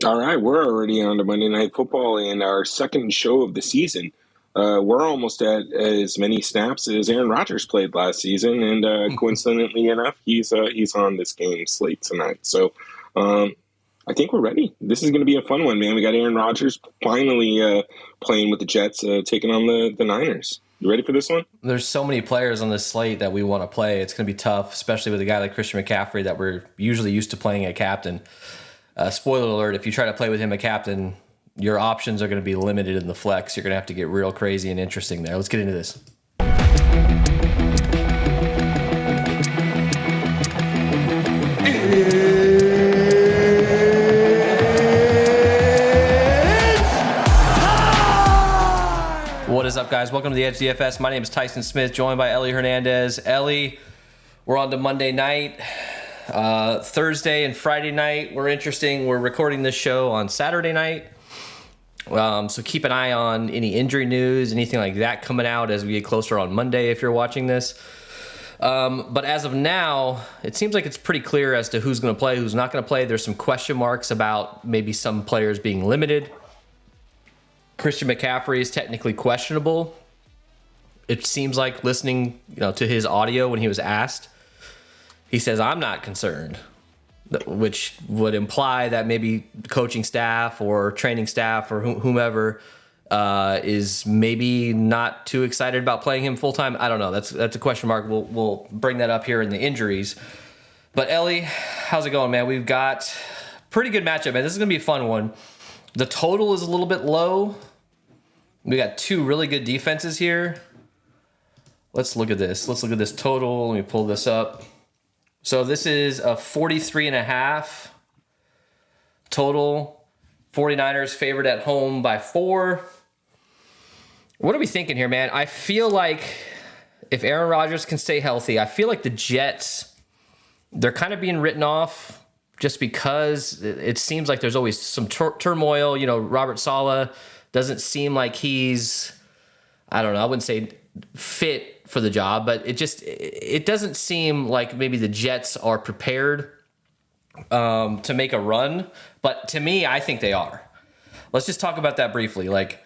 All right, we're already on to Monday Night Football and our second show of the season. We're almost at as many snaps as Aaron Rodgers played last season, and coincidentally enough, he's on this game slate tonight. So I think we're ready. This is going to be a fun one, man. We got Aaron Rodgers finally playing with the Jets, taking on the Niners. You ready for this one? There's so many players on this slate that we want to play. It's going to be tough, especially with a guy like Christian McCaffrey that we're usually used to playing at captain. Spoiler alert, if you try to play with him at captain, your options are going to be limited in the flex. You're going to have to get real crazy and interesting there. Let's get into this. What is up, guys? Welcome to the Edge DFS. My name is Tyson Smith, joined by Ellie Hernandez. Ellie, we're on to Monday night. Thursday and Friday night were interesting. We're recording this show on Saturday night. So keep an eye on any injury news, anything like that coming out as we get closer on Monday if you're watching this. But as of now, it seems like it's pretty clear as to who's going to play, who's not going to play. There's some question marks about maybe some players being limited. Christian McCaffrey is technically questionable. It seems like listening, to his audio when he was asked, he says, "I'm not concerned," which would imply that maybe coaching staff or training staff or whomever is maybe not too excited about playing him full time. I don't know. That's a question mark. We'll bring that up here in the injuries. But Ellie, how's it going, man? We've got pretty good matchup, man. This is gonna be a fun one. The total is a little bit low. We got two really good defenses here. Let's look at this. Let's look at this total. Let me pull this up. So this is a 43.5 total. 49ers favored at home by 4. What are we thinking here, man? I feel like if Aaron Rodgers can stay healthy, I feel like the Jets, they're kind of being written off just because it seems like there's always some turmoil. Robert Saleh doesn't seem like he's, I don't know, I wouldn't say fit for the job, but it doesn't seem like maybe the Jets are prepared to make a run. But to me, I think they are. Let's just talk about that briefly. Like,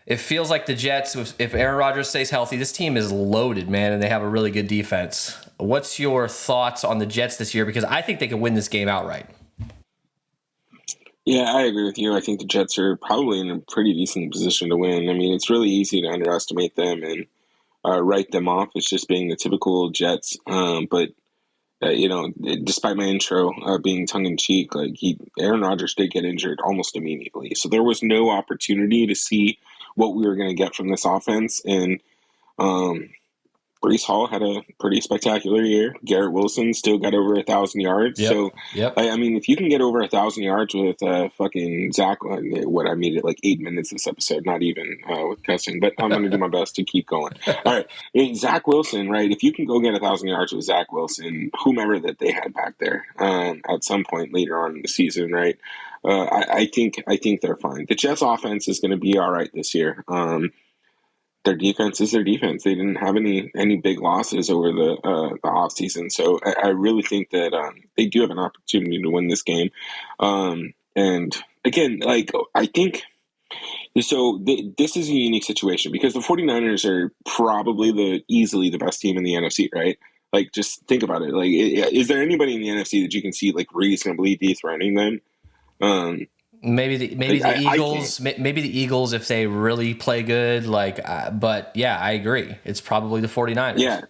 it feels like the Jets, if Aaron Rodgers stays healthy, this team is loaded, man, and they have a really good defense. What's your thoughts on the Jets this year? Because I think they could win this game outright. Yeah, I agree with you. I think the Jets are probably in a pretty decent position to win. I mean, it's really easy to underestimate them and write them off as just being the typical Jets. But despite my intro being tongue in cheek, Aaron Rodgers did get injured almost immediately, so there was no opportunity to see what we were going to get from this offense. And Breece Hall had a pretty spectacular year. Garrett Wilson still got over 1,000 yards. Yep. So, yep. I mean, if you can get over 1,000 yards with fucking Zach, I made it like 8 minutes this episode, not even with cussing, but I'm going to do my best to keep going. All right. Zach Wilson, right? If you can go get 1,000 yards with Zach Wilson, whomever that they had back there at some point later on in the season, right? I think they're fine. The Jets offense is going to be all right this year. Their defense is their defense. They didn't have any big losses over the offseason. So I really think that they do have an opportunity to win this game. And again, I think so. This is a unique situation because the 49ers are probably easily the best team in the NFC, right? Like, just think about it. Like, is there anybody in the NFC that you can see reasonably dethroning them? Maybe the Eagles. Maybe the Eagles if they really play good. But yeah, I agree. It's probably the 49ers. Yeah.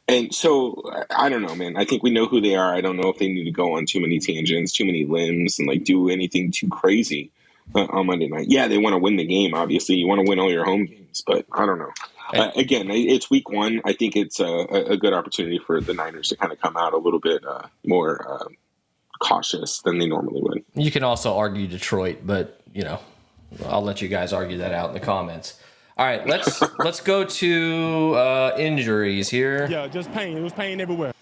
And so, I don't know, man. I think we know who they are. I don't know if they need to go on too many tangents, too many limbs, and do anything too crazy on Monday night. Yeah, they want to win the game, obviously. You want to win all your home games, but I don't know. Again, it's week 1. I think it's a good opportunity for the Niners to kind of come out a little bit more cautious than they normally would. You can also argue Detroit, but I'll let you guys argue that out in the comments. All right, let's go to injuries here. Yeah, just pain. It was pain everywhere.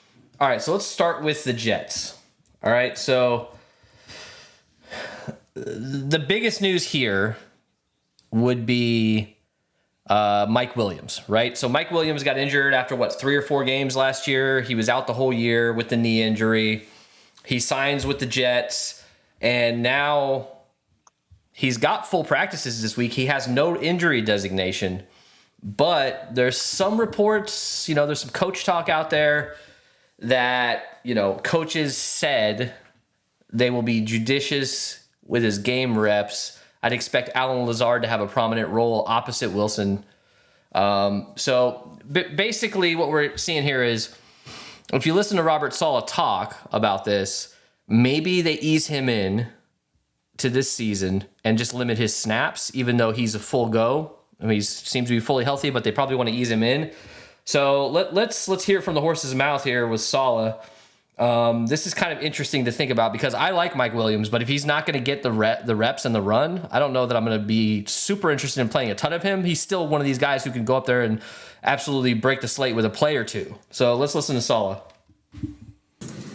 All right, so let's start with the Jets. All right, so the biggest news here would be Mike Williams, right? So Mike Williams got injured after 3 or 4 games last year. He was out the whole year with the knee injury. He signs with the Jets. And now he's got full practices this week. He has no injury designation, but there's some reports, there's some coach talk out there that, coaches said they will be judicious with his game reps. I'd expect Alan Lazard to have a prominent role opposite Wilson. So basically what we're seeing here is, if you listen to Robert Saleh talk about this, maybe they ease him in to this season and just limit his snaps, even though he's a full go. I mean, he seems to be fully healthy, but they probably want to ease him in. So let's hear it from the horse's mouth here with Saleh. This is kind of interesting to think about because I like Mike Williams, but if he's not going to get the reps and the run, I don't know that I'm going to be super interested in playing a ton of him. He's still one of these guys who can go up there and absolutely break the slate with a play or two. So let's listen to Saleh.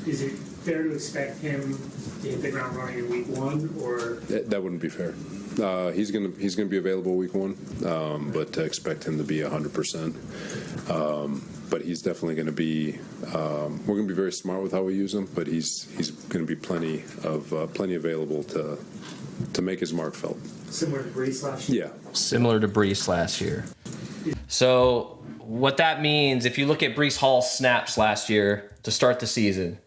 Is it fair to expect him to hit the ground running in week one, or that wouldn't be fair? He's gonna be available week one, but to expect him to be 100%. But he's definitely going to be. We're going to be very smart with how we use him, but he's going to be plenty available to make his mark felt. Similar to Brees last year. Yeah, similar to Brees last year. So what that means, if you look at Brees Hall's snaps last year to start the season,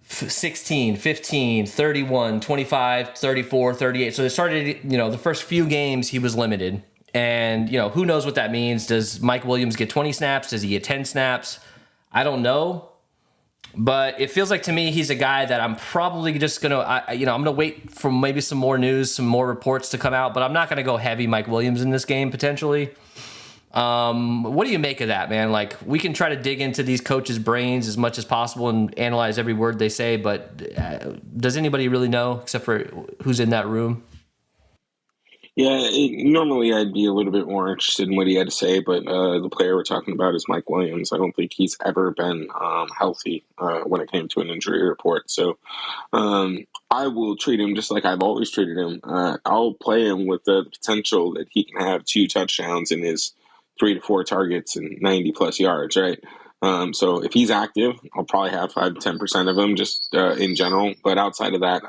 16, 15, 31, 25, 34, 38. So they started, the first few games he was limited. And, who knows what that means? Does Mike Williams get 20 snaps? Does he get 10 snaps? I don't know. But it feels like to me he's a guy that I'm probably just going to, I'm going to wait for maybe some more news, some more reports to come out. But I'm not going to go heavy Mike Williams in this game potentially. What do you make of that, man? Like, we can try to dig into these coaches' brains as much as possible and analyze every word they say, but does anybody really know except for who's in that room? Yeah, normally I'd be a little bit more interested in what he had to say, but the player we're talking about is Mike Williams. I don't think he's ever been healthy when it came to an injury report. So I will treat him just like I've always treated him. I'll play him with the potential that he can have 2 touchdowns in his 3 to 4 targets and 90-plus yards, right? So if he's active, I'll probably have 5 to 10% of him just in general. But outside of that,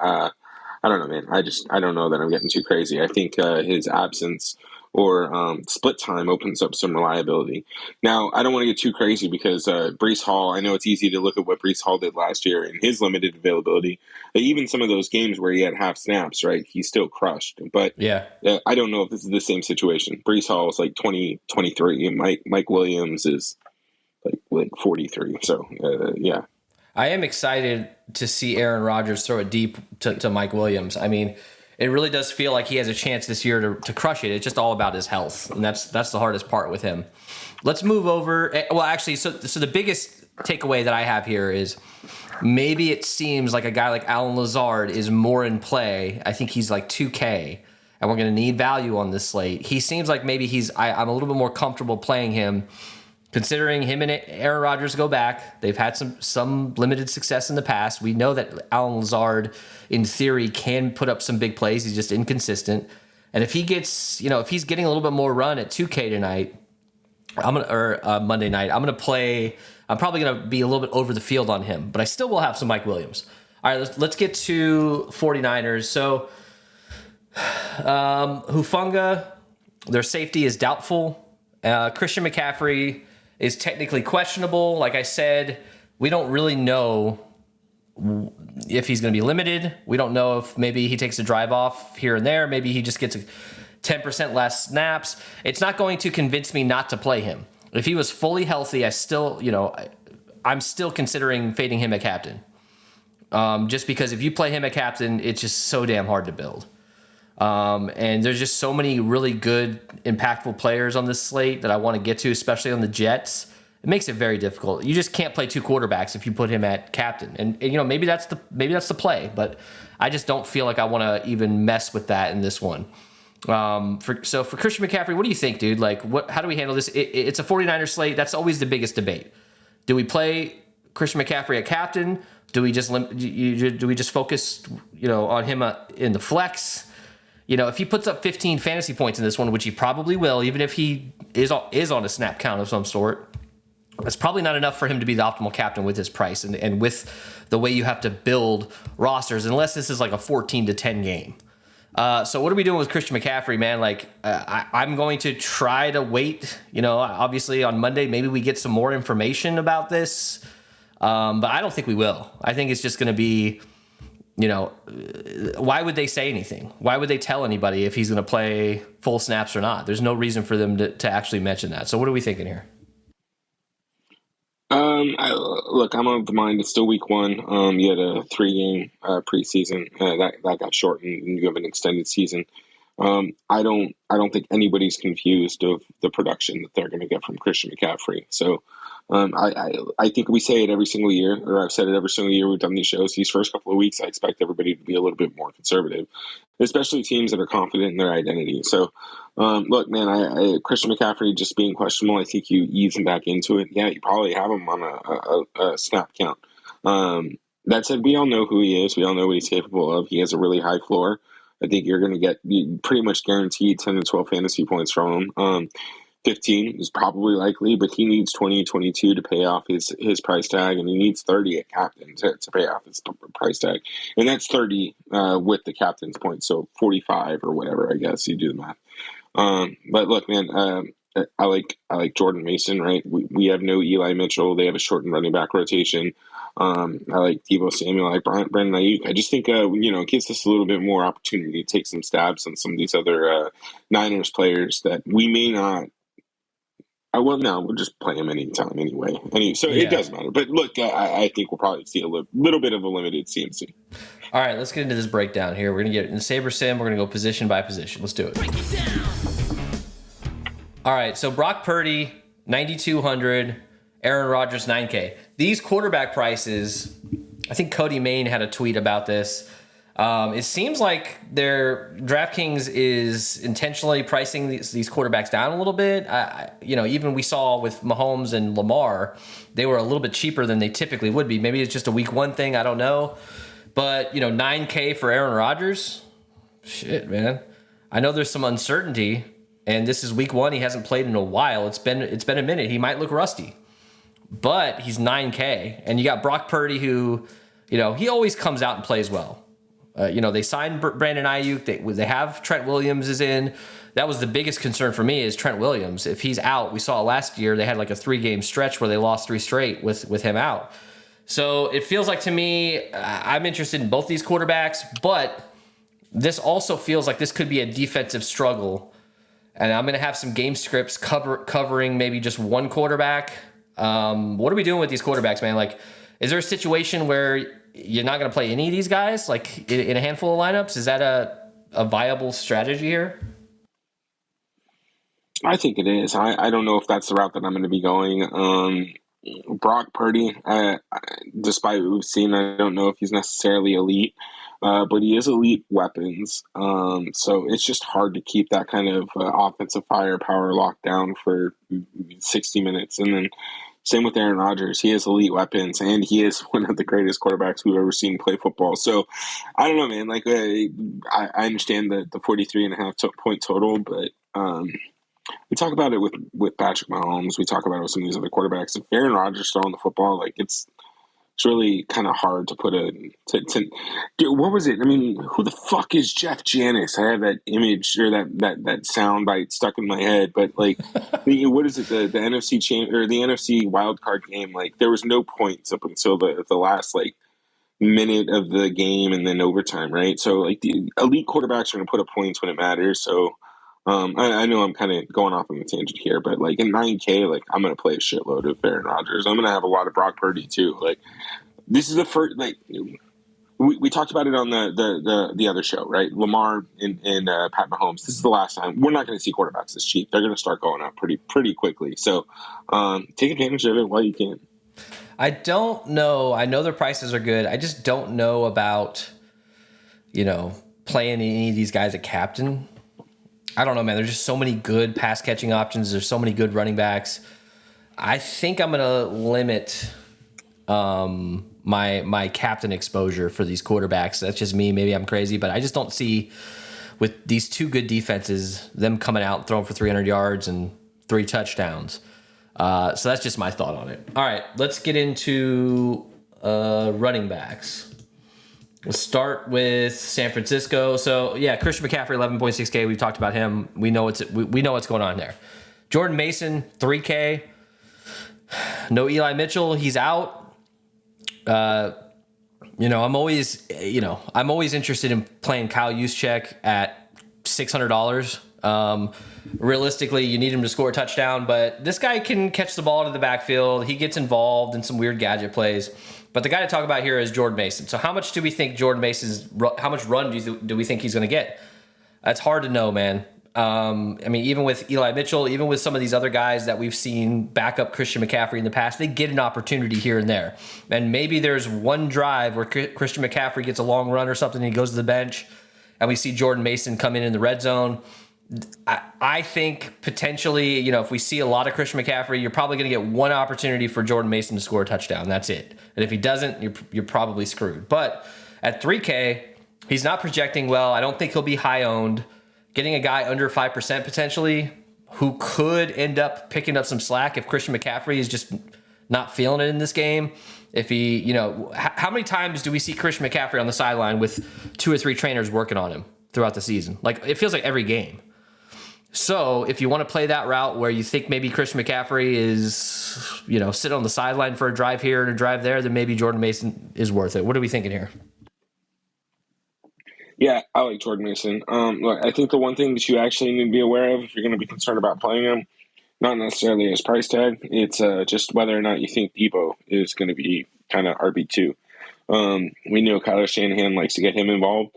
I don't know, man. I don't know that I'm getting too crazy. I think his absence or split time opens up some reliability. Now, I don't want to get too crazy because Brees Hall, I know it's easy to look at what Brees Hall did last year and his limited availability. Even some of those games where he had half snaps, right, he still crushed. But yeah, I don't know if this is the same situation. Brees Hall is like 20, 23, and Mike Williams is like 43. So, yeah. I am excited to see Aaron Rodgers throw it deep to Mike Williams. I mean, it really does feel like he has a chance this year to crush it. It's just all about his health, and that's the hardest part with him. Let's move over. Well, actually, so the biggest takeaway that I have here is maybe it seems like a guy like Alan Lazard is more in play. I think he's like 2K, and we're going to need value on this slate. He seems like maybe I'm a little bit more comfortable playing him. Considering him and Aaron Rodgers go back, they've had some limited success in the past. We know that Alan Lazard, in theory, can put up some big plays. He's just inconsistent. And if he gets, if he's getting a little bit more run at 2K tonight, Monday night, I'm probably gonna be a little bit over the field on him. But I still will have some Mike Williams. All right, let's get to 49ers. So, Hufanga, their safety is doubtful. Christian McCaffrey is technically questionable. Like I said, we don't really know if he's going to be limited. We don't know if maybe he takes a drive off here and there. Maybe he just gets 10% less snaps. It's not going to convince me not to play him. If he was fully healthy, I'm still considering fading him at captain. Just because if you play him at captain, it's just so damn hard to build. And there's just so many really good, impactful players on this slate that I want to get to, especially on the Jets. It makes it very difficult. You just can't play 2 quarterbacks if you put him at captain. And maybe that's the play, but I just don't feel like I want to even mess with that in this one. For Christian McCaffrey, what do you think, dude? Like, how do we handle this? It's a 49er slate. That's always the biggest debate. Do we play Christian McCaffrey at captain? Do we just focus, on him in the flex? If he puts up 15 fantasy points in this one, which he probably will, even if he is on a snap count of some sort, That's probably not enough for him to be the optimal captain with his price and with the way you have to build rosters, unless this is like a 14-10 game. So what are we doing with Christian McCaffrey, man? Like, I'm going to try to wait, obviously on Monday, maybe we get some more information about this. But I don't think we will. I think it's just going to be, why would they say anything? Why would they tell anybody if he's going to play full snaps or not? There's no reason for them to actually mention that. So what are we thinking here? I'm of the mind it's still week 1. You had a 3-game preseason that got shortened, and you have an extended season. I don't think anybody's confused of the production that they're going to get from Christian McCaffrey. So I think we say it every single year, or I've said it every single year we've done these shows. These first couple of weeks, I expect everybody to be a little bit more conservative, especially teams that are confident in their identity. So, look, man, Christian McCaffrey just being questionable, I think you ease him back into it. Yeah, you probably have him on a snap count. That said, we all know who he is. We all know what he's capable of. He has a really high floor. I think you're going to get pretty much guaranteed 10 to 12 fantasy points from him. 15 is probably likely, but he needs 20, 22 to pay off his price tag, and he needs 30 at captain to pay off his price tag. And that's 30 with the captain's points, so 45 or whatever, I guess. You do the math. But look, man, I like Jordan Mason, right? We have no Eli Mitchell. They have a shortened running back rotation. I like Deebo Samuel, I like Brandon Ayuk. I just think, it gives us a little bit more opportunity to take some stabs on some of these other Niners players that we may not. We'll just play him anytime anyway. It does matter. But look, I think we'll probably see a little bit of a limited CMC. All right, let's get into this breakdown here. We're going to get in Saber Sim. We're going to go position by position. Let's do it. Break it down. All right, so Brock Purdy, 9,200. Aaron Rodgers, 9K. These quarterback prices, I think Cody Main had a tweet about this. It seems like their DraftKings is intentionally pricing these quarterbacks down a little bit. Even we saw with Mahomes and Lamar, they were a little bit cheaper than they typically would be. Maybe it's just a week 1 thing. I don't know. But, 9K for Aaron Rodgers? Shit, man. I know there's some uncertainty, and this is week 1. He hasn't played in a while. It's been a minute. He might look rusty. But he's 9K. And you got Brock Purdy who, he always comes out and plays well. They signed Brandon Ayuk. They have Trent Williams is in. That was the biggest concern for me is Trent Williams. If he's out, we saw last year they had like a 3-game stretch where they lost 3 straight with him out. So it feels like to me, I'm interested in both these quarterbacks, but this also feels like this could be a defensive struggle. And I'm going to have some game scripts covering maybe just one quarterback. What are we doing with these quarterbacks, man? Like, is there a situation where you're not going to play any of these guys, like in a handful of lineups? Is that a viable strategy here? I think it is. I don't know if that's the route that I'm going to be going. Brock Purdy, despite what we've seen, I don't know if he's necessarily elite, but he is elite weapons. So it's just hard to keep that kind of offensive firepower locked down for 60 minutes. And then same with Aaron Rodgers. He has elite weapons, and he is one of the greatest quarterbacks we've ever seen play football. So I don't know, man. Like I understand the 43.5 point total, but we talk about it with Patrick Mahomes. We talk about it with some of these other quarterbacks. If Aaron Rodgers throwing the football, like it's really kind of hard to put what was it? I mean, who the fuck is Jeff Janis? I have that image or that sound bite stuck in my head. But like, what is it? The NFC or the NFC wild card game? Like, there was no points up until the last like minute of the game and then overtime, right? So like the elite quarterbacks are going to put up points when it matters. So. I know I'm kind of going off on a tangent here, but like in 9K, like I'm going to play a shitload of Aaron Rodgers. I'm going to have a lot of Brock Purdy too. Like this is the first, like we talked about it on the other show, right? Lamar and Pat Mahomes. This is the last time we're not going to see quarterbacks this cheap. They're going to start going up pretty quickly. So take advantage of it while you can. I don't know. I know their prices are good. I just don't know about, playing any of these guys at captain. I don't know, man. There's just so many good pass catching options. There's so many good running backs. I think I'm going to limit my captain exposure for these quarterbacks. That's just me. Maybe I'm crazy, but I just don't see with these 2 good defenses them coming out and throwing for 300 yards and 3 touchdowns. So that's just my thought on it. All right, let's get into running backs. We'll start with San Francisco. So yeah, Christian McCaffrey, 11.6K. We've talked about him. We know we know what's going on there. Jordan Mason, 3K. No Eli Mitchell, he's out. I'm always interested in playing Kyle Juszczyk at $600. Realistically, you need him to score a touchdown, but this guy can catch the ball to the backfield. He gets involved in some weird gadget plays. But the guy to talk about here is Jordan Mason. So how much do we think how much run do we think he's going to get? That's hard to know, man. Even with Eli Mitchell, even with some of these other guys that we've seen back up Christian McCaffrey in the past, they get an opportunity here and there. And maybe there's one drive where Christian McCaffrey gets a long run or something and he goes to the bench and we see Jordan Mason come in the red zone. I think potentially, if we see a lot of Christian McCaffrey, you're probably going to get one opportunity for Jordan Mason to score a touchdown. That's it. And if he doesn't, you're probably screwed. But at 3K, he's not projecting well. I don't think he'll be high owned. Getting a guy under 5% potentially who could end up picking up some slack if Christian McCaffrey is just not feeling it in this game. If he, how many times do we see Christian McCaffrey on the sideline with 2 or 3 trainers working on him throughout the season? Like, it feels like every game. So if you want to play that route where you think maybe Christian McCaffrey is, sitting on the sideline for a drive here and a drive there, then maybe Jordan Mason is worth it. What are we thinking here? Yeah, I like Jordan Mason. Look, I think the one thing that you actually need to be aware of if you're going to be concerned about playing him, not necessarily his price tag, it's just whether or not you think Debo is going to be kind of RB2. We know Kyle Shanahan likes to get him involved.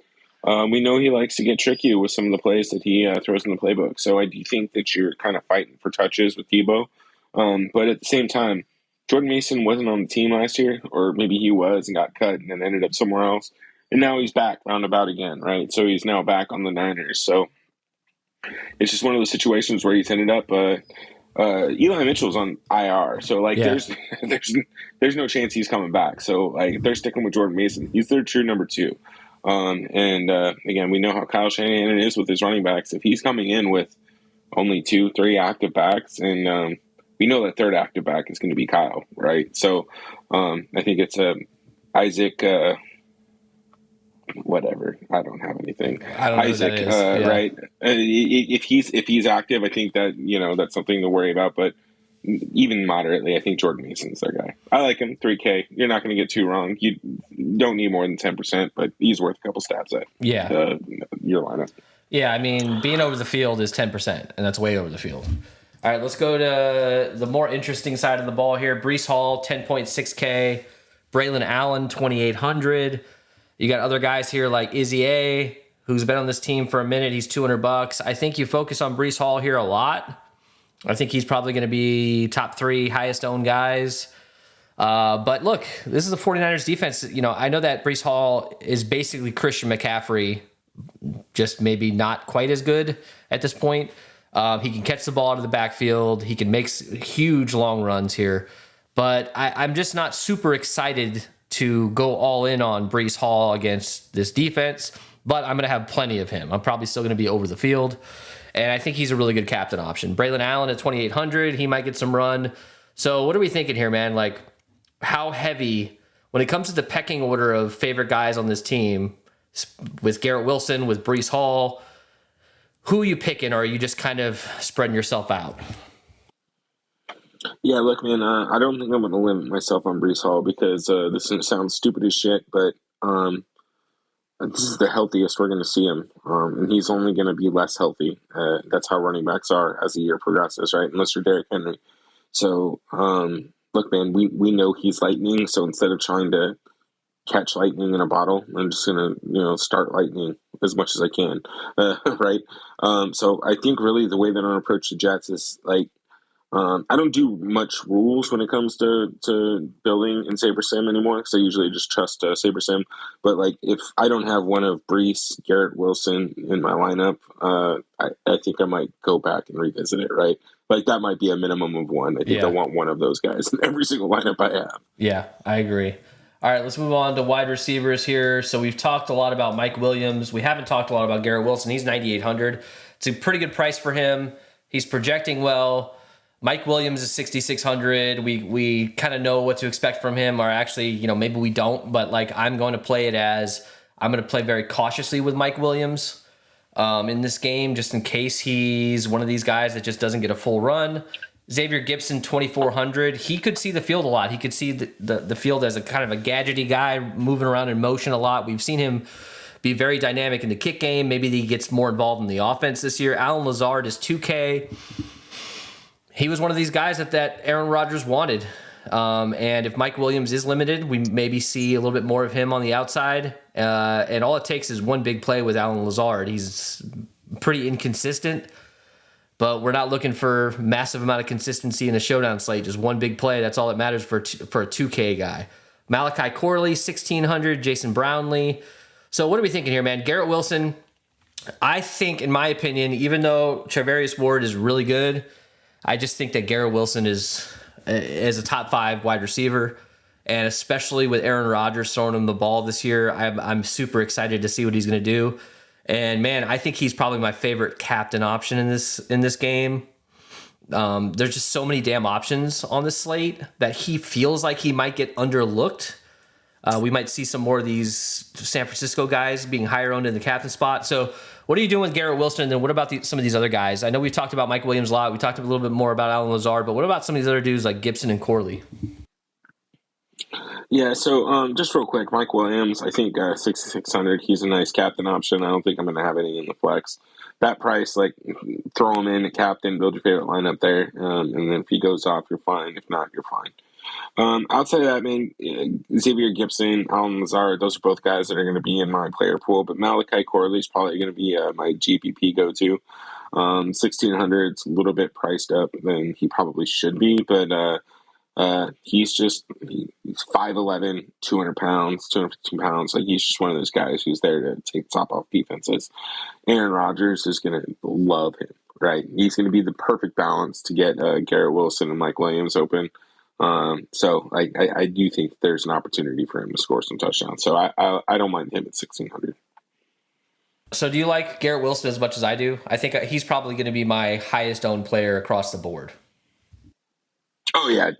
We know he likes to get tricky with some of the plays that he throws in the playbook. So I do think that you're kind of fighting for touches with Debo. But at the same time, Jordan Mason wasn't on the team last year, or maybe he was and got cut and then ended up somewhere else. And now he's back roundabout again, right? So he's now back on the Niners. So it's just one of those situations where he's ended up. Eli Mitchell's on IR, so there's no chance he's coming back. So they're sticking with Jordan Mason. He's their true number 2. Again, we know how Kyle Shanahan is with his running backs. If he's coming in with only 2-3 active backs, and we know that third active back is going to be Kyle, right? So I think it's Isaac. Whatever. I don't have anything. I don't know Isaac, who that is. right? If he's active, I think that that's something to worry about. But even moderately, I think Jordan Mason's their guy. I like him. 3K. You're not going to get too wrong. You don't need more than 10%, but he's worth a couple stabs at. Yeah. Your lineup. Yeah, being over the field is 10%, and that's way over the field. All right, let's go to the more interesting side of the ball here. Breece Hall, 10.6K. Braylon Allen, 2,800. You got other guys here like Izzy A, who's been on this team for a minute. He's $200. I think you focus on Breece Hall here a lot. I think he's probably going to be top 3 highest owned guys. But look, this is the 49ers defense. I know that Breece Hall is basically Christian McCaffrey, just maybe not quite as good at this point. He can catch the ball out of the backfield. He can make huge long runs here. But I'm just not super excited to go all in on Breece Hall against this defense, but I'm going to have plenty of him. I'm probably still going to be over the field, and I think he's a really good captain option. Braylon Allen at 2,800, he might get some run. So what are we thinking here, man? Like, how heavy, when it comes to the pecking order of favorite guys on this team, with Garrett Wilson, with Breece Hall, who are you picking, or are you just kind of spreading yourself out? Yeah, look, man, I don't think I'm going to limit myself on Breece Hall because this sounds stupid as shit, but this is the healthiest we're going to see him, and he's only going to be less healthy. That's how running backs are as the year progresses, right? Unless you're Derrick Henry. So, look, man, we know he's lightning, so instead of trying to catch lightning in a bottle, I'm just going to, start lightning as much as I can, right? So I think really the way that I'm going to approach the Jets is I don't do much rules when it comes to building in SaberSim anymore, because I usually just trust SaberSim. But if I don't have one of Breece, Garrett Wilson in my lineup, I think I might go back and revisit it, right? That might be a minimum of one. I think I want one of those guys in every single lineup I have. Yeah, I agree. All right, let's move on to wide receivers here. So we've talked a lot about Mike Williams. We haven't talked a lot about Garrett Wilson. He's 9,800. It's a pretty good price for him. He's projecting well. Mike Williams is 6,600. We kind of know what to expect from him, or actually, maybe we don't. But like, I'm going to play it as I'm going to play very cautiously with Mike Williams in this game, just in case he's one of these guys that just doesn't get a full run. Xavier Gibson, 2,400. He could see the field a lot. He could see the field as a kind of a gadgety guy moving around in motion a lot. We've seen him be very dynamic in the kick game. Maybe he gets more involved in the offense this year. Allen Lazard is 2K. He was one of these guys that Aaron Rodgers wanted. And if Mike Williams is limited, we maybe see a little bit more of him on the outside. And all it takes is one big play with Allen Lazard. He's pretty inconsistent, but we're not looking for massive amount of consistency in a showdown slate. Just one big play. That's all that matters for a 2K guy. Malachi Corley, 1,600. Jason Brownlee. So what are we thinking here, man? Garrett Wilson, I think, in my opinion, even though Charvarius Ward is really good, I just think that Garrett Wilson is a top 5 wide receiver, and especially with Aaron Rodgers throwing him the ball this year, I'm super excited to see what he's going to do. And man, I think he's probably my favorite captain option in this game. There's just so many damn options on this slate that he feels like he might get underlooked. We might see some more of these San Francisco guys being higher owned in the captain spot. So what are you doing with Garrett Wilson? And then what about some of these other guys? I know we've talked about Mike Williams a lot. We talked a little bit more about Allen Lazard, but what about some of these other dudes like Gibson and Corley? Yeah, so just real quick, Mike Williams, I think 6,600, he's a nice captain option. I don't think I'm going to have any in the flex. That price, like, throw him in, a captain, build your favorite lineup there, and then if he goes off, you're fine. If not, you're fine. Outside of that, man, Xavier Gibson, Allen Lazard, those are both guys that are going to be in my player pool, but Malachi Corley is probably going to be my GPP go-to. 1,600, it's a little bit priced up than he probably should be, but he's 5'11", 200 pounds, 215 pounds. Like, he's just one of those guys who's there to take the top off defenses. Aaron Rodgers is going to love him, right? He's going to be the perfect balance to get Garrett Wilson and Mike Williams open. So I do think there's an opportunity for him to score some touchdowns. So I don't mind him at 1,600. So do you like Garrett Wilson as much as I do? I think he's probably going to be my highest owned player across the board. Oh, yeah.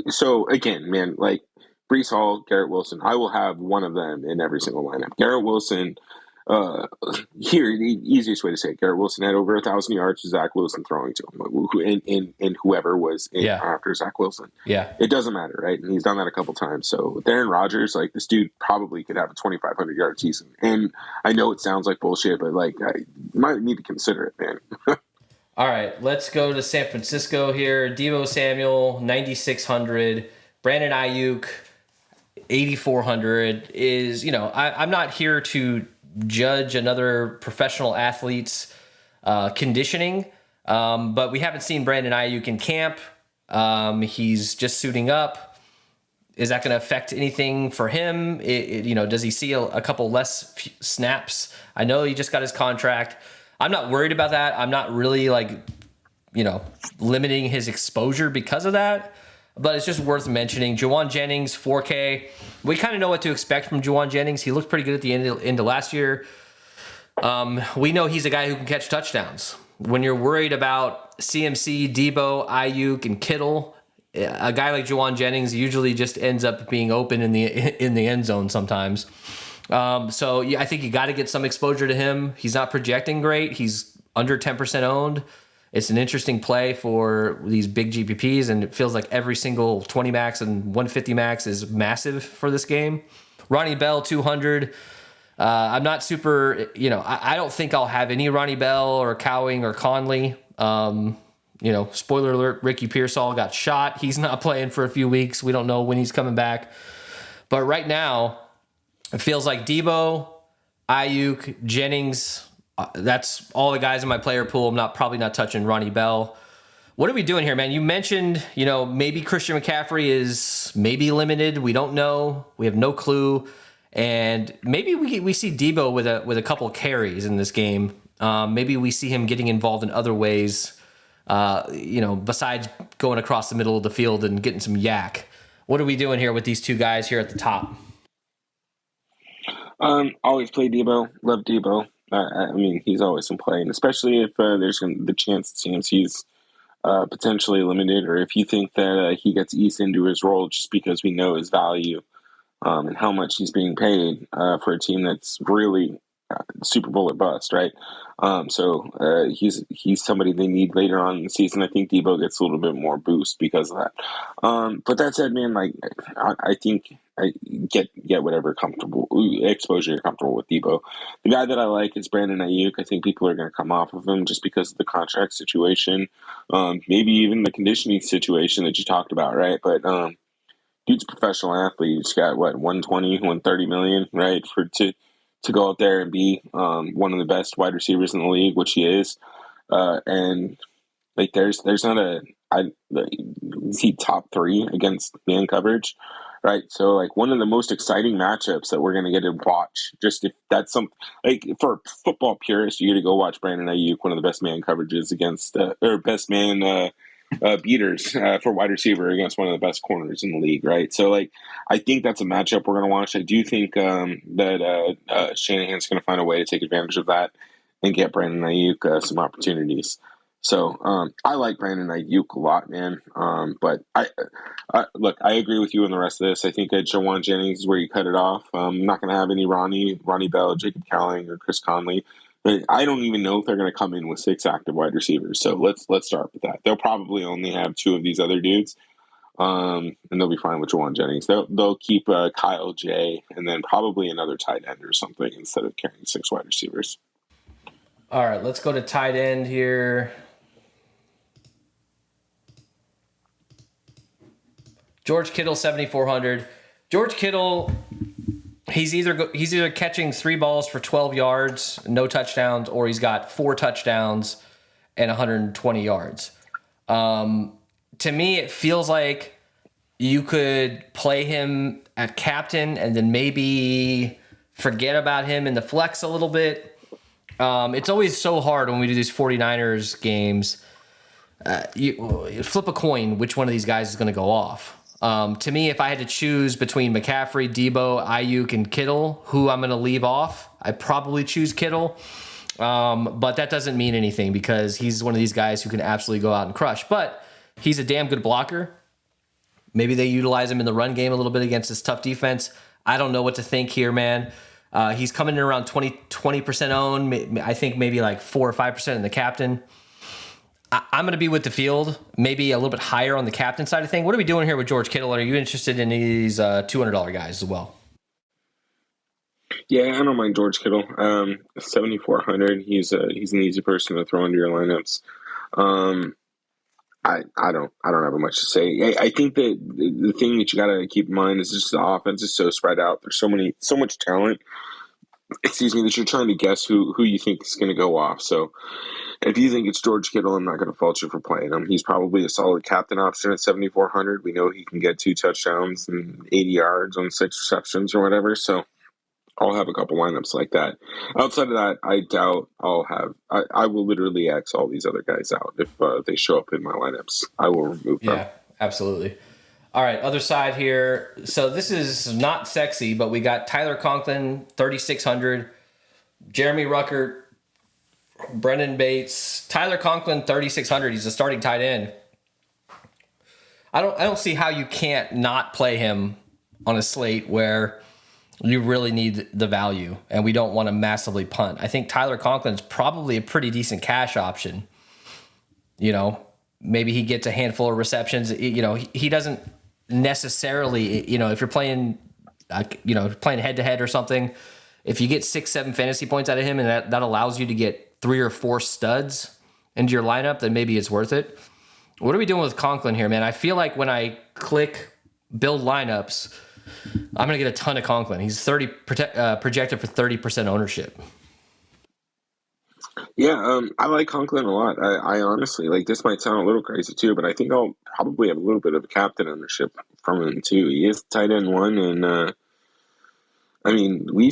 So, again, man, like, Breece Hall, Garrett Wilson, I will have one of them in every single lineup. Garrett Wilson, here, the easiest way to say it, Garrett Wilson had over 1,000 yards to Zach Wilson throwing to him, and whoever was after Zach Wilson. Yeah. It doesn't matter, right? And he's done that a couple times. So with Aaron Rodgers, like, this dude probably could have a 2,500-yard season. And I know it sounds like bullshit, but, like, I might need to consider it, man. All right, let's go to San Francisco here. Deebo Samuel, 9,600. Brandon Ayuk, 8,400. I'm not here to judge another professional athlete's conditioning, but we haven't seen Brandon Ayuk in camp. He's just suiting up. Is that going to affect anything for him? Does he see a couple less snaps? I know he just got his contract. I'm not worried about that. I'm not really limiting his exposure because of that, but it's just worth mentioning. Juwan Jennings, 4K. We kind of know what to expect from Juwan Jennings. He looked pretty good at the end of last year. We know he's a guy who can catch touchdowns. When you're worried about CMC, Debo, Ayuk, and Kittle, a guy like Juwan Jennings usually just ends up being open in the end zone sometimes. So I think you got to get some exposure to him. He's not projecting great. He's under 10% owned. It's an interesting play for these big GPPs, and it feels like every single 20 max and 150 max is massive for this game. Ronnie Bell, 200. I'm not super, I don't think I'll have any Ronnie Bell or Cowing or Conley. Spoiler alert, Ricky Pearsall got shot. He's not playing for a few weeks. We don't know when he's coming back. But right now, it feels like Debo, Ayuk, Jennings, that's all the guys in my player pool. I'm probably not touching Ronnie Bell. What are we doing here, man? You mentioned, maybe Christian McCaffrey is maybe limited. We don't know. We have no clue. And maybe we see Debo with a couple carries in this game. Maybe we see him getting involved in other ways, besides going across the middle of the field and getting some yak. What are we doing here with these two guys here at the top? Always play Debo. Love Debo. He's always in play, and especially if there's the chance that CMC's potentially limited, or if you think that he gets eased into his role just because we know his value and how much he's being paid for a team that's really Super Bowl or bust, right? He's somebody they need later on in the season. I think Debo gets a little bit more boost because of that. But that said, man, like I think I get whatever comfortable exposure you're comfortable with Debo. The guy that I like is Brandon Ayuk. I think people are going to come off of him just because of the contract situation, maybe even the conditioning situation that you talked about, right? But dude's a professional athlete. He's got what 120, 130 million, right? To go out there and be one of the best wide receivers in the league, which he is, and like there's not is he top 3 against man coverage, right? So like one of the most exciting matchups that we're gonna get to watch. Just if that's some like for football purists, you got to go watch Brandon Ayuk, one of the best man coverages against or best man beaters for wide receiver against one of the best corners in the league, right? So, like, I think that's a matchup we're going to watch. I do think that Shanahan's going to find a way to take advantage of that and get Brandon Ayuk some opportunities. So, I like Brandon Ayuk a lot, man. But look, I agree with you on the rest of this. I think Jawan Jennings is where you cut it off. I'm not going to have any Ronnie Bell, Jacob Cowling, or Chris Conley. But I don't even know if they're going to come in with 6 active wide receivers. So let's start with that. They'll probably only have 2 of these other dudes, and they'll be fine with Jawan Jennings. They'll keep Kyle J and then probably another tight end or something instead of carrying 6 wide receivers. All right, let's go to tight end here. George Kittle, 7,400. George Kittle. He's either catching 3 balls for 12 yards, no touchdowns, or he's got 4 touchdowns and 120 yards. To me, it feels like you could play him at captain and then maybe forget about him in the flex a little bit. It's always so hard when we do these 49ers games. You flip a coin which one of these guys is going to go off. To me, if I had to choose between McCaffrey, Debo, Ayuk, and Kittle, who I'm going to leave off, I'd probably choose Kittle. But that doesn't mean anything because he's one of these guys who can absolutely go out and crush. But he's a damn good blocker. Maybe they utilize him in the run game a little bit against this tough defense. I don't know what to think here, man. He's coming in around 20% owned. I think maybe like 4 or 5% in the captain. I'm going to be with the field, maybe a little bit higher on the captain side of thing. What are we doing here with George Kittle? Are you interested in these $200 guys as well? Yeah, I don't mind George Kittle. 7,400. He's an easy person to throw into your lineups. I don't have much to say. I think that the thing that you got to keep in mind is just the offense is so spread out. There's so much talent. Excuse me, that you're trying to guess who you think is going to go off. So if you think it's George Kittle, I'm not going to fault you for playing him. He's probably a solid captain option at 7,400. We know he can get 2 touchdowns and 80 yards on 6 receptions or whatever. So I'll have a couple lineups like that. Outside of that, I doubt I'll have. I will literally X all these other guys out if they show up in my lineups. I will remove them. Yeah, absolutely. All right, other side here. So this is not sexy, but we got Tyler Conklin, 3,600. Jeremy Ruckert, Brendan Bates. Tyler Conklin, 3,600. He's a starting tight end. I don't see how you can't not play him on a slate where you really need the value and we don't want to massively punt. I think Tyler Conklin's probably a pretty decent cash option. You know, maybe he gets a handful of receptions. You know, he doesn't necessarily, you know, if you're playing, playing head to head or something, if you get 6-7 fantasy points out of him and that allows you to get 3 or 4 studs into your lineup, then maybe it's worth it. What are we doing with Conklin here, man? I feel like when I click build lineups, I'm going to get a ton of Conklin. He's projected for 30% ownership. Yeah, I like Conklin a lot. I honestly, like, this might sound a little crazy too, but I think I'll probably have a little bit of captain ownership from him too. He is tight end 1, and I mean, we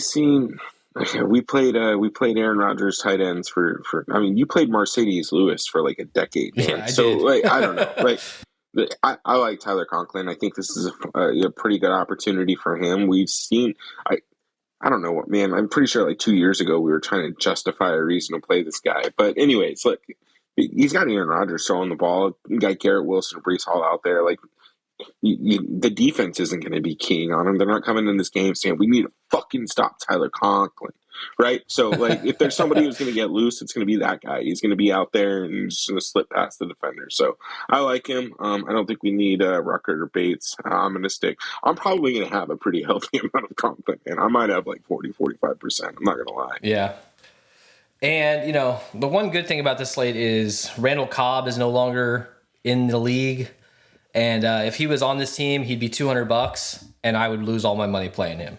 played Aaron Rodgers tight ends for. I mean, you played Mercedes Lewis for like a decade, man. Yeah, I so did. like, I don't know, like. I like Tyler Conklin. I think this is a pretty good opportunity for him. We've seen, I don't know what, man. I'm pretty sure like 2 years ago we were trying to justify a reason to play this guy. But anyways, look, he's got Aaron Rodgers throwing the ball. You got Garrett Wilson, Brees Hall out there. Like, the defense isn't going to be keying on him. They're not coming in this game saying, we need to fucking stop Tyler Conklin, right? So, like, if there's somebody who's going to get loose, it's going to be that guy. He's going to be out there and just going to slip past the defender. So, I like him. I don't think we need Rucker or Bates. I'm going to stick. I'm probably going to have a pretty healthy amount of Conklin, and I might have like 40-45%. I'm not going to lie. Yeah. And, you know, the one good thing about this slate is Randall Cobb is no longer in the league. And if he was on this team, he'd be $200, and I would lose all my money playing him.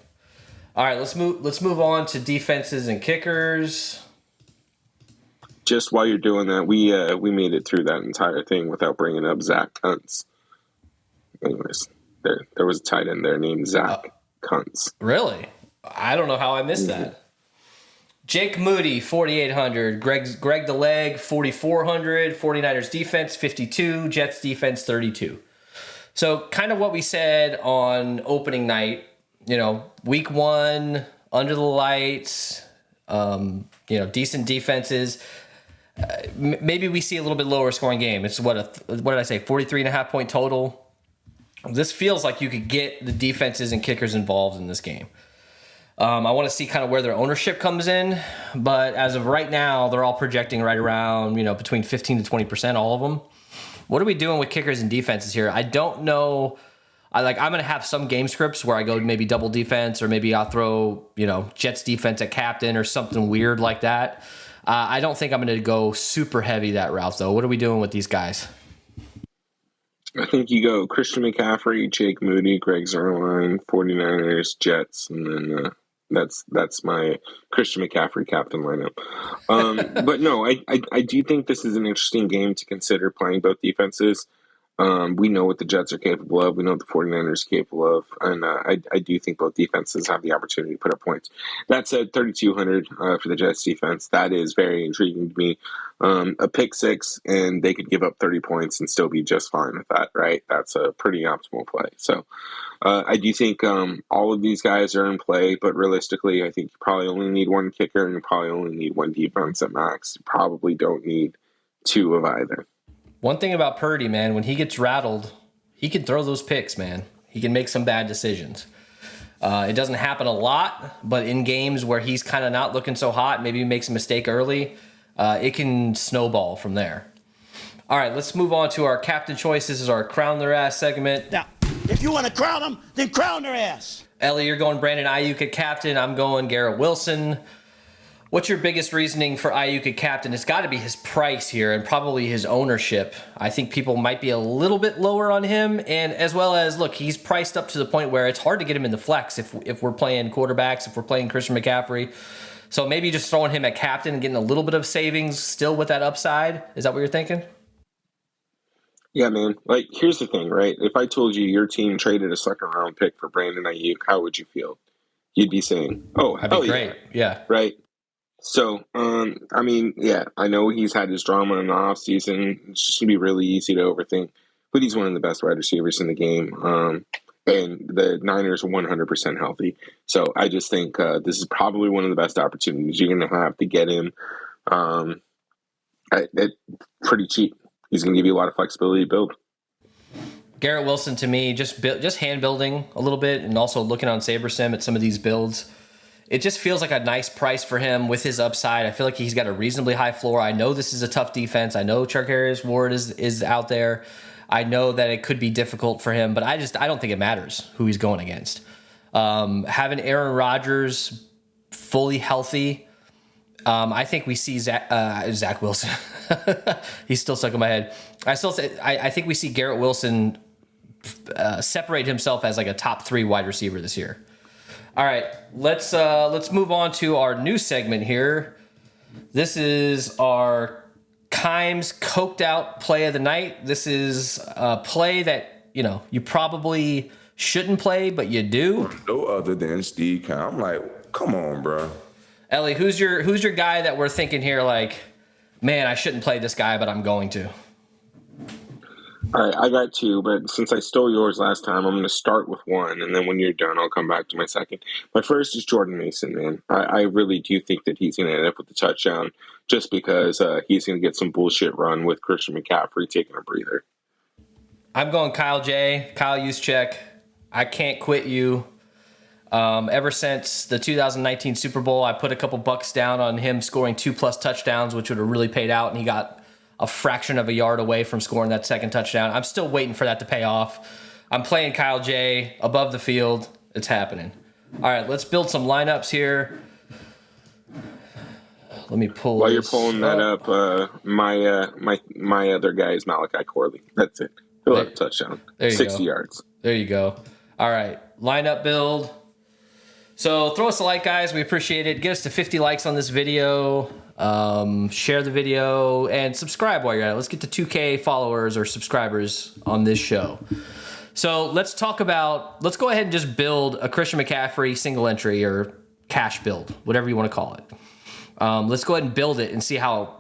All right, let's move on to defenses and kickers. Just while you're doing that, we made it through that entire thing without bringing up Zach Kuntz. Anyways, there was a tight end there named Zach Kuntz. Really? I don't know how I missed that. Jake Moody, 4,800. Greg the Leg, 4,400. 49ers defense, 52. Jets defense, 32. So kind of what we said on opening night, you know, week one, under the lights, you know, decent defenses. Maybe we see a little bit lower scoring game. It's what did I say? 43.5 point total. This feels like you could get the defenses and kickers involved in this game. I want to see kind of where their ownership comes in, but as of right now, they're all projecting right around, you know, between 15 to 20%, all of them. What are we doing with kickers and defenses here? I don't know. I'm going to have some game scripts where I go maybe double defense, or maybe I'll throw, you know, Jets defense at captain or something weird like that. I don't think I'm going to go super heavy that route, though. What are we doing with these guys? I think you go Christian McCaffrey, Jake Moody, Greg Zuerlein, 49ers, Jets, and then that's my Christian McCaffrey captain lineup. But no, I do think this is an interesting game to consider playing both defenses. We know what the Jets are capable of. We know what the 49ers are capable of. And I do think both defenses have the opportunity to put up points. That said, 3,200 for the Jets defense, that is very intriguing to me. A pick six, and they could give up 30 points and still be just fine with that, right? That's a pretty optimal play. So I do think all of these guys are in play, but realistically, I think you probably only need one kicker and you probably only need one defense at max. You probably don't need two of either. One thing about Purdy, man, when he gets rattled, he can throw those picks, man. He can make some bad decisions. It doesn't happen a lot, but in games where he's kind of not looking so hot, maybe he makes a mistake early, it can snowball from there. All right, let's move on to our captain choice. This is our Crown Their Ass segment. Now, if you want to crown them, then crown their ass. Ellie, you're going Brandon Ayuk at captain. I'm going Garrett Wilson. What's your biggest reasoning for Ayuk at captain? It's got to be his price here and probably his ownership. I think people might be a little bit lower on him, and as well as, look, he's priced up to the point where it's hard to get him in the flex if we're playing quarterbacks, if we're playing Christian McCaffrey. So maybe just throwing him at captain and getting a little bit of savings still with that upside. Is that what you're thinking? Yeah, man. Like, here's the thing, right? If I told you your team traded a second-round pick for Brandon Ayuk, how would you feel? You'd be saying, "Oh, that'd be great." Yeah. Right. So, I mean, yeah, I know he's had his drama in the offseason. It's just going to be really easy to overthink. But he's one of the best wide receivers in the game. And the Niners are 100% healthy. So I just think this is probably one of the best opportunities you're going to have to get him at pretty cheap. He's going to give you a lot of flexibility to build. Garrett Wilson, to me, just hand building a little bit and also looking on SaberSim at some of these builds. It just feels like a nice price for him with his upside. I feel like he's got a reasonably high floor. I know this is a tough defense. I know Charcarius Ward is out there. I know that it could be difficult for him, but I don't think it matters who he's going against. Having Aaron Rodgers fully healthy, I think we see Zach Wilson. He's still stuck in my head. I think we see Garrett Wilson separate himself as like a top 3 wide receiver this year. All right, let's move on to our new segment here. This is our Kimes coked out play of the night. This is a play that, you know, you probably shouldn't play, but you do. No other than Steve Kime. I'm like, come on, bro. Ellie, who's your guy that we're thinking here? Like, man, I shouldn't play this guy, but I'm going to. All right, I got two, but since I stole yours last time, I'm going to start with one, and then when you're done, I'll come back to my second. My first is Jordan Mason, man. I really do think that he's going to end up with the touchdown just because he's going to get some bullshit run with Christian McCaffrey taking a breather. I'm going Kyle J. Kyle Juszczyk. I can't quit you. Ever since the 2019 Super Bowl, I put a couple bucks down on him scoring 2+ touchdowns, which would have really paid out, and he got a fraction of a yard away from scoring that second touchdown. I'm still waiting for that to pay off. I'm playing Kyle J above the field. It's happening. All right, let's build some lineups here. Let me pull. While you're pulling that up, my other guy is Malachi Corley. That's it. He'll have a touchdown. There you 60 go. yards. There you go. All right, lineup build. So throw us a like, guys. We appreciate it. Get us to 50 likes on this video. Share the video and subscribe while you're at it. Let's get to 2K followers or subscribers on this show. So let's go ahead and just build a Christian McCaffrey single entry or cash build, whatever you want to call it. Let's go ahead and build it and see how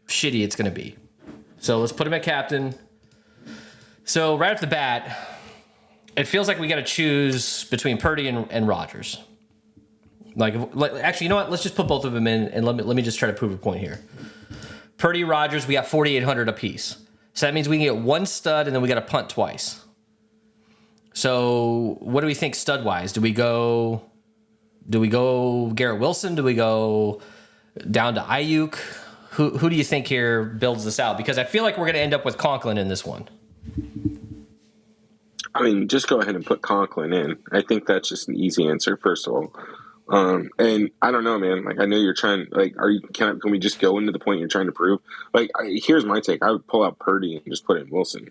shitty it's going to be. So let's put him at captain. So right off the bat, it feels like we got to choose between Purdy and Rodgers. Actually, you know what? Let's just put both of them in, and let me just try to prove a point here. Purdy, Rodgers, we got 4,800 apiece. So that means we can get one stud, and then we got to punt twice. So what do we think stud wise? Do we go Garrett Wilson? Do we go down to Ayuk? Who do you think here builds this out? Because I feel like we're going to end up with Conklin in this one. I mean, just go ahead and put Conklin in. I think that's just an easy answer, first of all. And I don't know, man. Like, I know you're trying. Like, can we just go into the point you're trying to prove? Like, here's my take. I would pull out Purdy and just put in Wilson.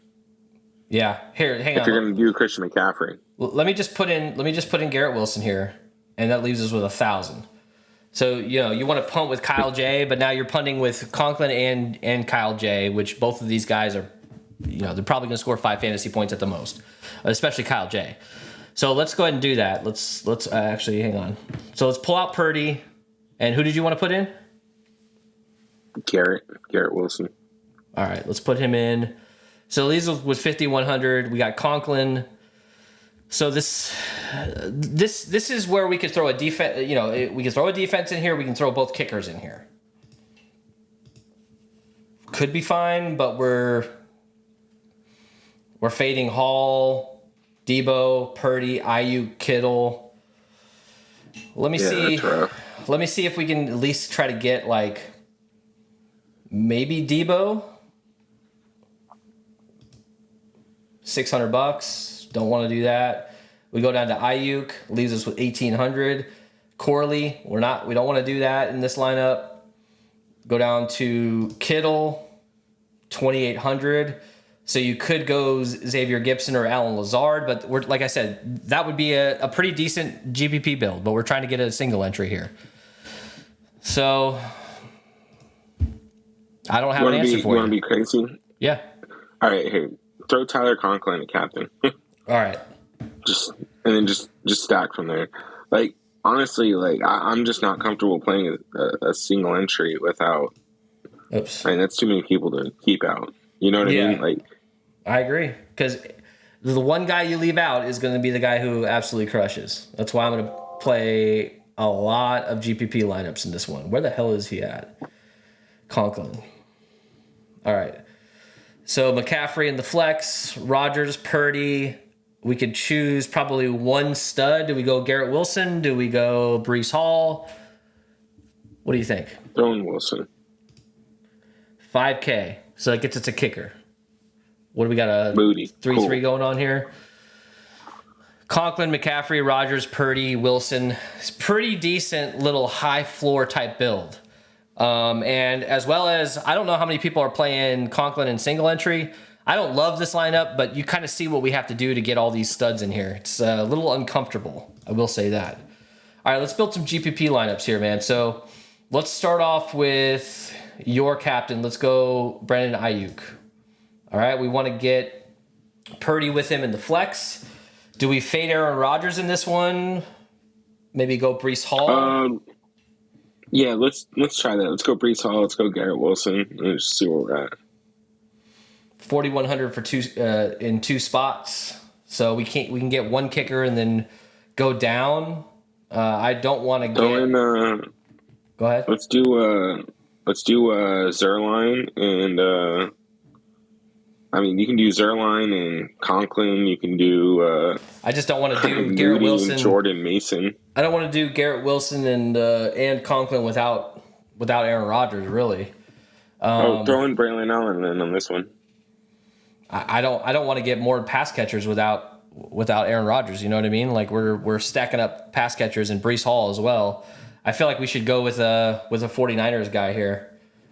Yeah. Here, hang on. If you're going to do Christian McCaffrey, let me just put in Garrett Wilson here, and that leaves us with 1,000. So you want to punt with Kyle J, but now you're punting with Conklin and Kyle J, which both of these guys are, they're probably going to score 5 fantasy points at the most, especially Kyle J. So let's go ahead and do that. Let's actually hang on. So let's pull out Purdy, and who did you want to put in? Garrett Wilson. All right, let's put him in. So these was 5,100. We got Conklin. So this is where we could throw a defense. We could throw a defense in here. We can throw both kickers in here. Could be fine, but we're fading Hall, Debo, Purdy, Ayuk, Kittle. Let me see. Let me see if we can at least try to get maybe Debo. $600. Don't want to do that. We go down to Ayuk, leaves us with 1,800. Corley, we don't want to do that in this lineup. Go down to Kittle, 2,800. So you could go Xavier Gibson or Alan Lazard, but like I said, that would be a pretty decent GPP build, but we're trying to get a single entry here. So I don't have an answer for you. You want to be crazy? Yeah. All right, here. Throw Tyler Conklin at captain. All right. Just stack from there. Like, honestly, I'm just not comfortable playing a single entry without. Oops. I mean, that's too many people to keep out. You know what I mean? Like, I agree, because the one guy you leave out is going to be the guy who absolutely crushes. That's why I'm going to play a lot of GPP lineups in this one. Where the hell is he at? Conklin. All right. So McCaffrey in the flex, Rodgers, Purdy. We could choose probably one stud. Do we go Garrett Wilson? Do we go Breece Hall? What do you think? Throw in Wilson. 5K. So that gets us a kicker. What do we got? A Moody. 3-3 going on here. Conklin, McCaffrey, Rodgers, Purdy, Wilson. It's pretty decent little high floor type build. And as well as, I don't know how many people are playing Conklin in single entry. I don't love this lineup, but you kind of see what we have to do to get all these studs in here. It's a little uncomfortable. I will say that. All right, let's build some GPP lineups here, man. So let's start off with your captain. Let's go Brandon Ayuk. All right, we want to get Purdy with him in the flex. Do we fade Aaron Rodgers in this one? Maybe go Breece Hall? Yeah, let's try that. Let's go Breece Hall. Let's go Garrett Wilson. Let's just see where we're at. 4,100 for two in two spots. So we can get one kicker and then go down. I don't want to get. Go ahead. Let's do Zerline and I mean, you can do Zerline and Conklin. You can do. I just don't want to do Garrett Wilson and Jordan Mason. I don't want to do Garrett Wilson and Conklin without Aaron Rodgers, really. Throw in Braylon Allen then on this one. I don't want to get more pass catchers without Aaron Rodgers. You know what I mean? Like we're stacking up pass catchers and Breece Hall as well. I feel like we should go with a 49ers guy here.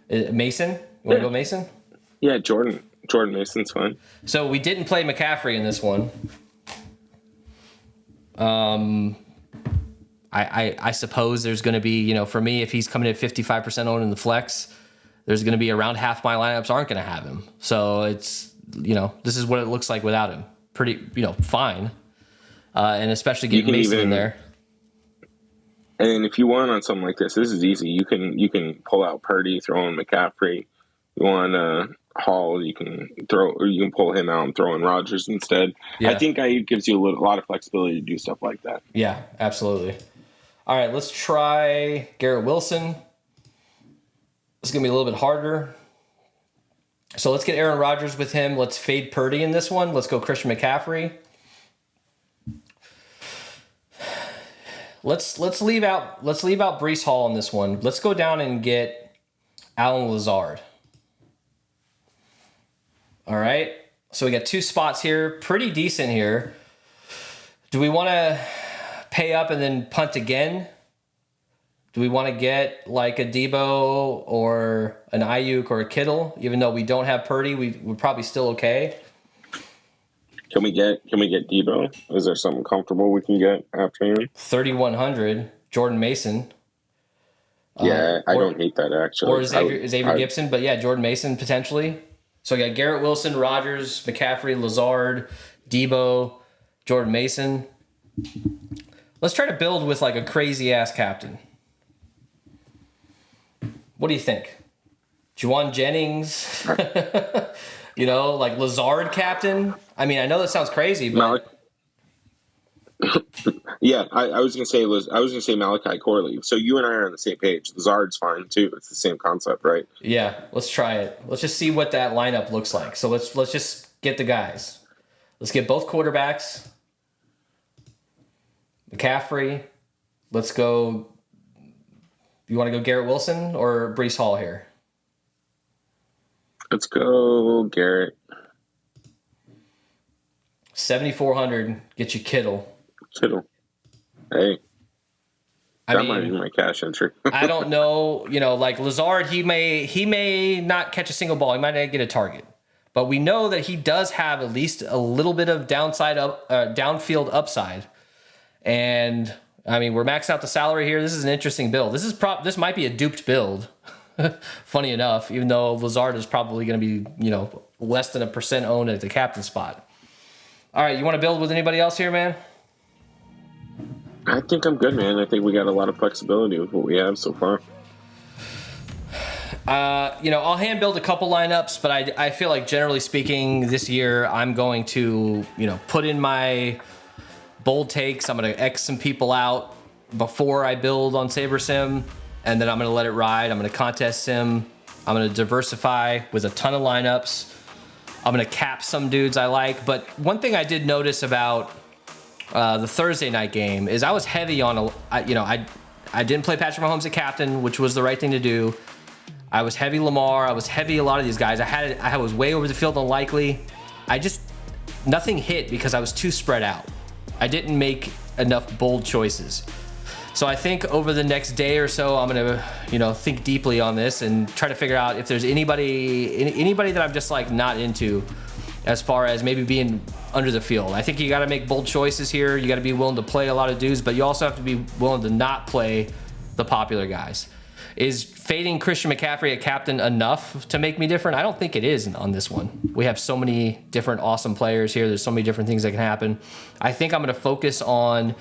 Mason? You want to go Mason? Yeah, Jordan Mason's fine. So we didn't play McCaffrey in this one. I suppose there's going to be, for me, if he's coming at 55% owned in the flex, there's going to be around half my lineups aren't going to have him. So it's, this is what it looks like without him. Pretty, fine. And especially getting Mason in there. And if you want on something like this is easy. You can pull out Purdy, throw in McCaffrey. You want Hall, you can pull him out and throw in Rodgers instead. Yeah. I think it gives you a lot of flexibility to do stuff like that. Yeah, absolutely. All right, let's try Garrett Wilson. It's going to be a little bit harder. So let's get Aaron Rodgers with him. Let's fade Purdy in this one. Let's go Christian McCaffrey. Let's leave out Breece Hall in this one. Let's go down and get Allen Lazard. All right. So we got two spots here. Pretty decent here. Do we want to pay up and then punt again? Do we want to get like a Debo or an Ayuk or a Kittle? Even though we don't have Purdy, we're probably still okay. Can we get Debo? Is there something comfortable we can get after him? 3,100. Jordan Mason. Yeah, I don't hate that actually. Or Xavier Gibson, but yeah, Jordan Mason potentially. So we got Garrett Wilson, Rodgers, McCaffrey, Lazard, Debo, Jordan Mason. Let's try to build with like a crazy ass captain. What do you think? Juwan Jennings, like Lazard captain. I mean, I know that sounds crazy, but yeah, I was gonna say Malachi Corley. So you and I are on the same page. Lazard's fine too. It's the same concept, right? Yeah, let's try it. Let's just see what that lineup looks like. So let's just get the guys. Let's get both quarterbacks. McCaffrey. Let's go. You want to go Garrett Wilson or Breece Hall here? Let's go Garrett. 7,400 get you Kittle. Hey. That might be my cash entry. I don't know. Like Lazard, he may not catch a single ball. He might not get a target. But we know that he does have at least a little bit of downfield upside. And I mean, we're maxing out the salary here. This is an interesting build. This might be a duped build. Funny enough, even though Lazard is probably going to be, less than 1% owned at the captain spot. All right, you want to build with anybody else here, man? I think I'm good, man. I think we got a lot of flexibility with what we have so far. I'll hand build a couple lineups, but I feel like generally speaking this year I'm going to, put in my bold takes. I'm going to X some people out before I build on SaberSim, and then I'm going to let it ride. I'm going to contest sim. I'm going to diversify with a ton of lineups. I'm going to cap some dudes I like. But one thing I did notice about the Thursday night game is I was heavy on, I didn't play Patrick Mahomes at captain, which was the right thing to do. I was heavy Lamar. I was heavy a lot of these guys. I was way over the field unlikely. Nothing hit because I was too spread out. I didn't make enough bold choices. So I think over the next day or so, I'm going to, think deeply on this and try to figure out if there's anybody that I'm just like not into as far as maybe being under the field. I think you got to make bold choices here. You got to be willing to play a lot of dudes, but you also have to be willing to not play the popular guys. Is fading Christian McCaffrey at captain enough to make me different? I don't think it is on this one. We have so many different awesome players here. There's so many different things that can happen. I think I'm going to focus on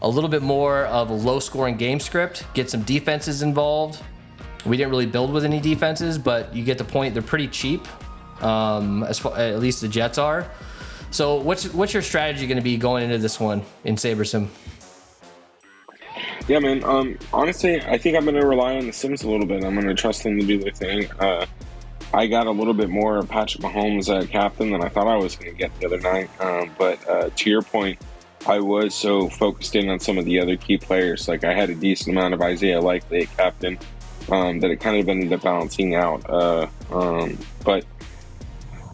a little bit more of a low-scoring game script, get some defenses involved. We didn't really build with any defenses, but you get the point. They're pretty cheap. as far at least the Jets are. So what's your strategy going to be going into this one in SaberSim? Yeah, man. Honestly, I think I'm going to rely on the Sims a little bit. I'm going to trust them to do their thing. I got a little bit more Patrick Mahomes captain than I thought I was going to get the other night. But to your point, I was so focused in on some of the other key players. Like I had a decent amount of Isaiah Likely at captain that it kind of ended up balancing out. But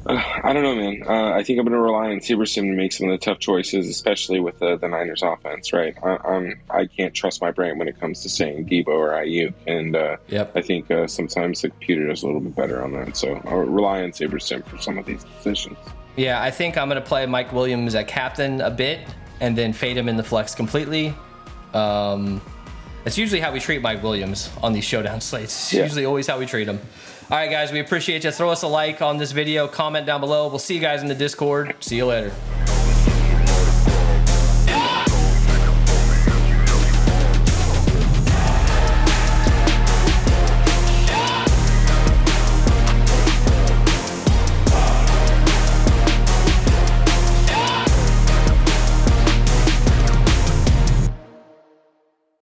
I don't know, man. I think I'm going to rely on SaberSim to make some of the tough choices, especially with the Niners offense, right? I can't trust my brain when it comes to saying Debo or Ayuk, and I think sometimes the computer does a little bit better on that. So I'll rely on SaberSim for some of these decisions. Yeah, I think I'm going to play Mike Williams at captain a bit and then fade him in the flex completely. That's usually how we treat Mike Williams on these Showdown slates. It's usually always how we treat him. All right, guys, we appreciate you. Throw us a like on this video, comment down below. We'll see you guys in the Discord. See you later.